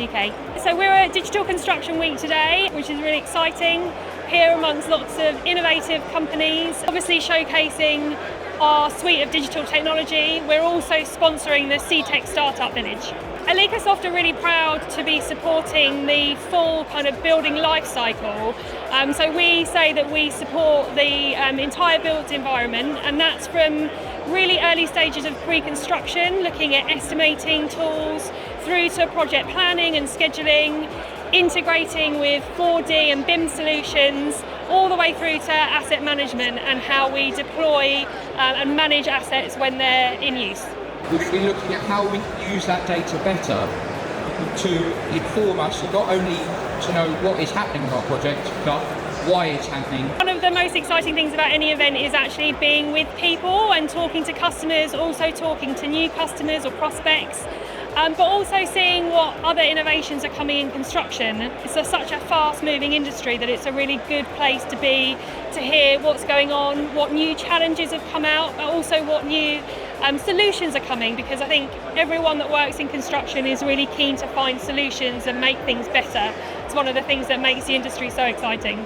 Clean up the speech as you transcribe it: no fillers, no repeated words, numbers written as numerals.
UK. So we're at Digital Construction Week today, which is really exciting, here amongst lots of innovative companies, obviously showcasing our suite of digital technology. We're also sponsoring the C-Tech Startup Village. Elecosoft are really proud to be supporting the full kind of building life cycle. So we say that we support the entire built environment, and that's from really early stages of pre-construction, looking at estimating tools, through to project planning and scheduling, integrating with 4D and BIM solutions, all the way through to asset management and how we deploy and manage assets when they're in use. We'll be looking at how we can use that data better to inform us not only to know what is happening on our project, but why it's happening. One of the most exciting things about any event is actually being with people and talking to customers, also talking to new customers or prospects, but also seeing what other innovations are coming in construction. It's such a fast-moving industry that it's a really good place to be, to hear what's going on, what new challenges have come out, but also what new solutions are coming, because I think everyone that works in construction is really keen to find solutions and make things better. It's one of the things that makes the industry so exciting.